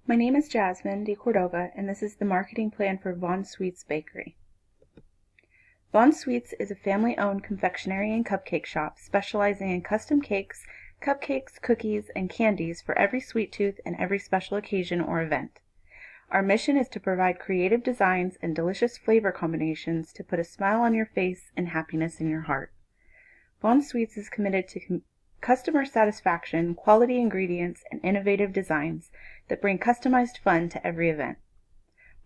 My name is Jasmine de Cordova, and this is the marketing plan for Von Sweets Bakery. Von Sweets is a family-owned confectionery and cupcake shop specializing in custom cakes, cupcakes, cookies, and candies for every sweet tooth and every special occasion or event. Our mission is to provide creative designs and delicious flavor combinations to put a smile on your face and happiness in your heart. Von Sweets is committed to customer satisfaction, quality ingredients, and innovative designs that bring customized fun to every event.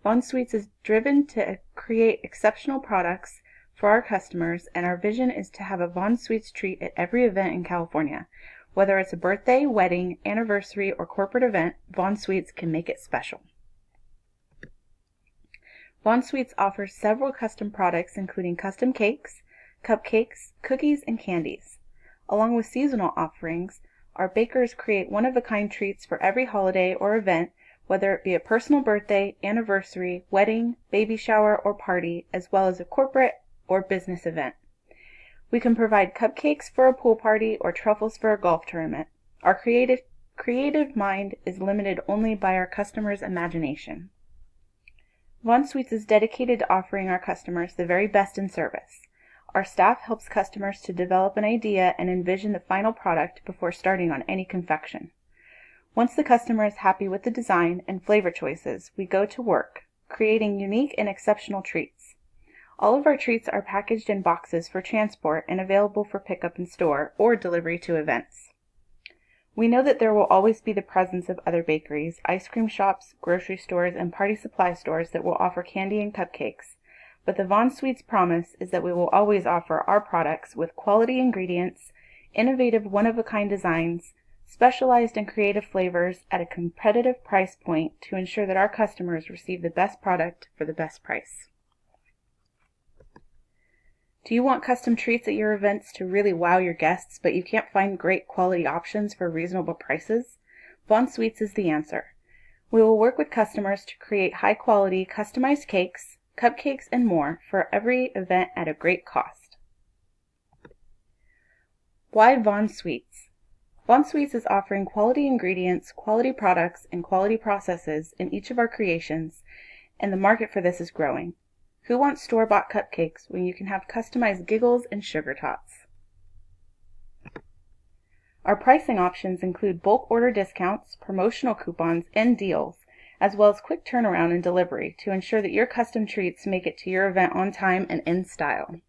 Von Sweets is driven to create exceptional products for our customers, and our vision is to have a Von Sweets treat at every event in California. Whether it's a birthday, wedding, anniversary, or corporate event, Von Sweets can make it special. Von Sweets offers several custom products including custom cakes, cupcakes, cookies, and candies. Along with seasonal offerings, our bakers create one-of-a-kind treats for every holiday or event, whether it be a personal birthday, anniversary, wedding, baby shower, or party, as well as a corporate or business event. We can provide cupcakes for a pool party or truffles for a golf tournament. Our creative mind is limited only by our customers' imagination. Von Sweets is dedicated to offering our customers the very best in service. Our staff helps customers to develop an idea and envision the final product before starting on any confection. Once the customer is happy with the design and flavor choices, we go to work, creating unique and exceptional treats. All of our treats are packaged in boxes for transport and available for pickup in store or delivery to events. We know that there will always be the presence of other bakeries, ice cream shops, grocery stores, and party supply stores that will offer candy and cupcakes. But the Von Sweets promise is that we will always offer our products with quality ingredients, innovative one-of-a-kind designs, specialized and creative flavors at a competitive price point to ensure that our customers receive the best product for the best price. Do you want custom treats at your events to really wow your guests, but you can't find great quality options for reasonable prices? Von Sweets is the answer. We will work with customers to create high-quality, customized cakes, cupcakes, and more for every event at a great cost. Why Von Sweets? Von Sweets is offering quality ingredients, quality products, and quality processes in each of our creations, and the market for this is growing. Who wants store-bought cupcakes when you can have customized giggles and sugar tots? Our pricing options include bulk order discounts, promotional coupons, and deals, as well as quick turnaround and delivery to ensure that your custom treats make it to your event on time and in style.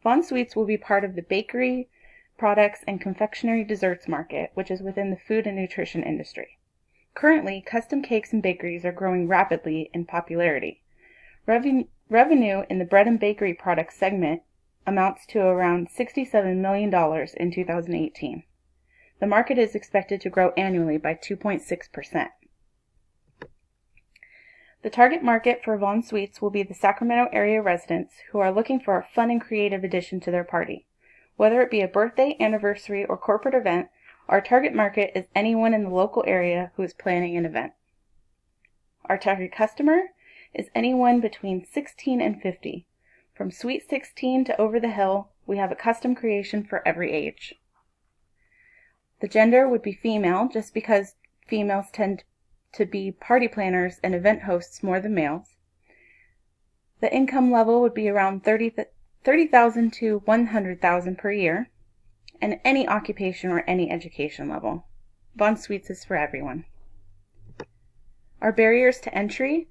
Von Sweets will be part of the bakery, products, and confectionery desserts market, which is within the food and nutrition industry. Currently, custom cakes and bakeries are growing rapidly in popularity. Revenue in the bread and bakery products segment amounts to around $67 million in 2018. The market is expected to grow annually by 2.6%. The target market for Von Sweets will be the Sacramento area residents who are looking for a fun and creative addition to their party. Whether it be a birthday, anniversary, or corporate event, our target market is anyone in the local area who is planning an event. Our target customer is anyone between 16 and 50. From Sweet 16 to Over the Hill, we have a custom creation for every age. The gender would be female, just because females tend to be party planners and event hosts more than males. The income level would be around $30,000 to $100,000 per year, and any occupation or any education level. Von Sweets is for everyone. Our barriers to entry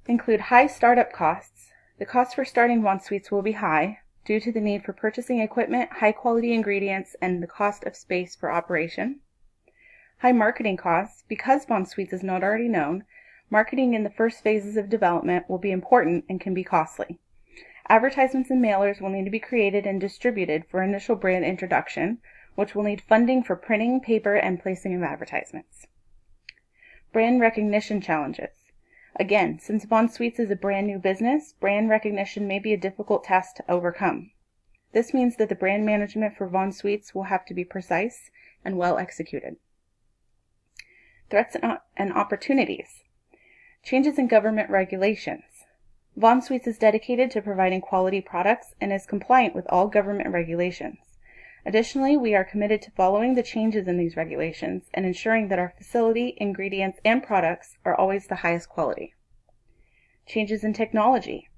include high startup costs. The cost for starting Von Sweets will be high, due to the need for purchasing equipment, high-quality ingredients, and the cost of space for operation. High marketing costs. Because Von Sweets is not already known, marketing in the first phases of development will be important and can be costly. Advertisements and mailers will need to be created and distributed for initial brand introduction, which will need funding for printing, paper, and placing of advertisements. Brand recognition challenges. Again, since Von Sweets is a brand new business, brand recognition may be a difficult task to overcome. This means that the brand management for Von Sweets will have to be precise and well executed. Threats and opportunities. Changes in government regulations. Von Sweets is dedicated to providing quality products and is compliant with all government regulations. Additionally, we are committed to following the changes in these regulations and ensuring that our facility, ingredients, and products are always the highest quality. Changes in technology.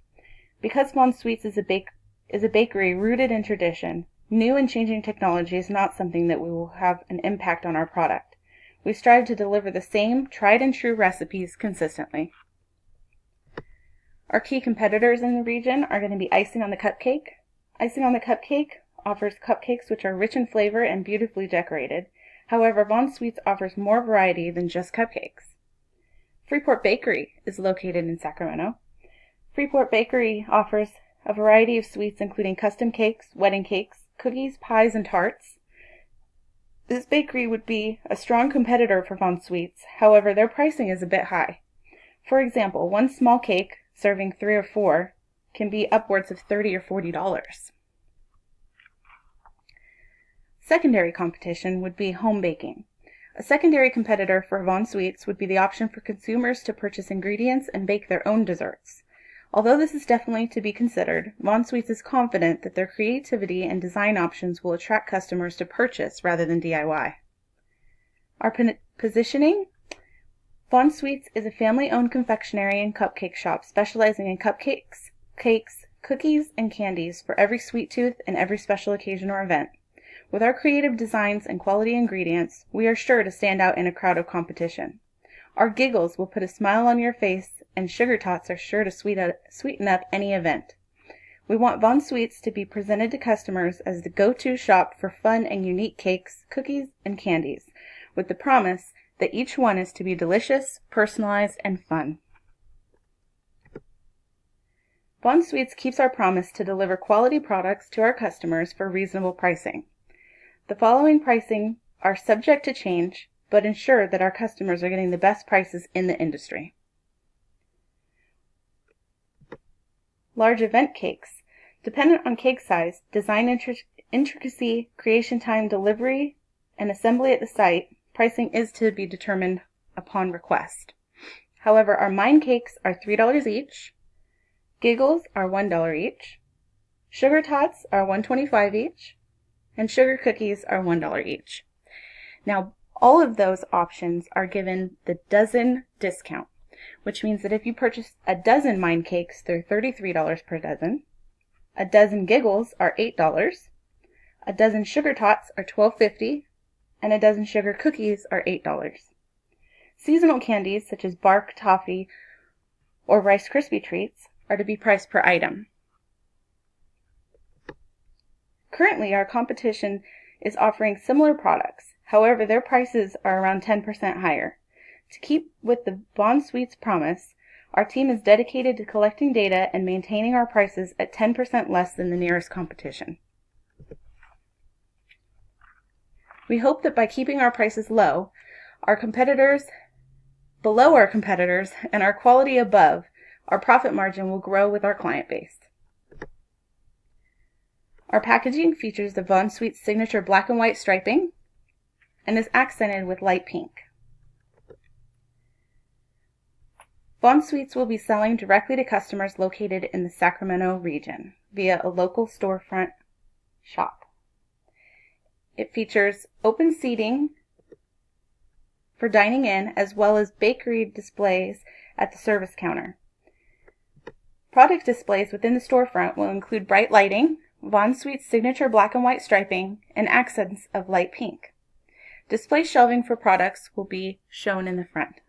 Because Von Sweets is a bakery rooted in tradition, new and changing technology is not something that we will have an impact on our product. We strive to deliver the same tried and true recipes consistently. Our key competitors in the region are going to be Icing on the Cupcake. Icing on the Cupcake offers cupcakes which are rich in flavor and beautifully decorated. However, Von Sweets offers more variety than just cupcakes. Freeport Bakery is located in Sacramento. Freeport Bakery offers a variety of sweets including custom cakes, wedding cakes, cookies, pies, and tarts. This bakery would be a strong competitor for Von Sweets, however their pricing is a bit high. For example, one small cake, serving 3 or 4, can be upwards of $30 or $40. Secondary competition would be home baking. A secondary competitor for Von Sweets would be the option for consumers to purchase ingredients and bake their own desserts. Although this is definitely to be considered, Von Sweets is confident that their creativity and design options will attract customers to purchase rather than DIY. Our positioning. Von Sweets is a family-owned confectionery and cupcake shop specializing in cupcakes, cakes, cookies, and candies for every sweet tooth and every special occasion or event. With our creative designs and quality ingredients, we are sure to stand out in a crowd of competition. Our giggles will put a smile on your face, and Sugar Tots are sure to sweeten up any event. We want Von Sweets to be presented to customers as the go-to shop for fun and unique cakes, cookies, and candies, with the promise that each one is to be delicious, personalized, and fun. Von Sweets keeps our promise to deliver quality products to our customers for reasonable pricing. The following pricing are subject to change, but ensure that our customers are getting the best prices in the industry. Large event cakes. Dependent on cake size, design intricacy, creation time, delivery, and assembly at the site, pricing is to be determined upon request. However, our Mine cakes are $3 each, Giggles are $1 each, Sugar Tots are $1.25 each, and Sugar Cookies are $1 each. Now, all of those options are given the dozen discount, which means that if you purchase a dozen Mine cakes, they're $33 per dozen. A dozen Giggles are $8. A dozen Sugar Tots are $12.50, and a dozen Sugar Cookies are $8. Seasonal candies such as Bark Toffee or Rice Krispie Treats are to be priced per item. Currently, our competition is offering similar products. However, their prices are around 10% higher. To keep with the Von Sweets promise, our team is dedicated to collecting data and maintaining our prices at 10% less than the nearest competition. We hope that by keeping our prices below our competitors, and our quality above, our profit margin will grow with our client base. Our packaging features the Von Sweets signature black and white striping and is accented with light pink. Von Sweets will be selling directly to customers located in the Sacramento region via a local storefront shop. It features open seating for dining in as well as bakery displays at the service counter. Product displays within the storefront will include bright lighting, Von Sweets signature black and white striping, and accents of light pink. Display shelving for products will be shown in the front.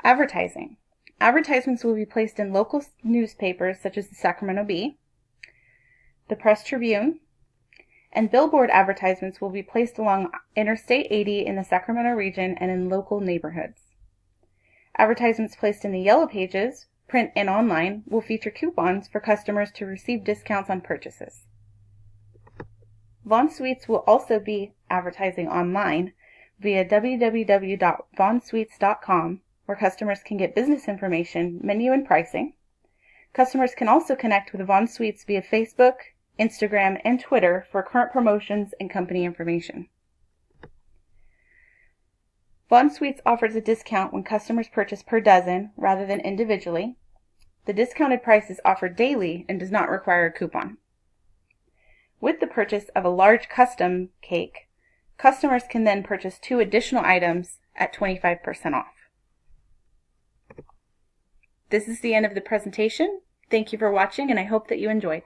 Advertising. Advertisements will be placed in local newspapers such as the Sacramento Bee, the Press Tribune, and billboard advertisements will be placed along Interstate 80 in the Sacramento region and in local neighborhoods. Advertisements placed in the Yellow Pages, print and online, will feature coupons for customers to receive discounts on purchases. Von Sweets will also be advertising online via www.vonsweets.com, where customers can get business information, menu, and pricing. Customers can also connect with Von Sweets via Facebook, Instagram, and Twitter for current promotions and company information. Von Sweets offers a discount when customers purchase per dozen rather than individually. The discounted price is offered daily and does not require a coupon. With the purchase of a large custom cake, customers can then purchase 2 additional items at 25% off. This is the end of the presentation. Thank you for watching, and I hope that you enjoyed.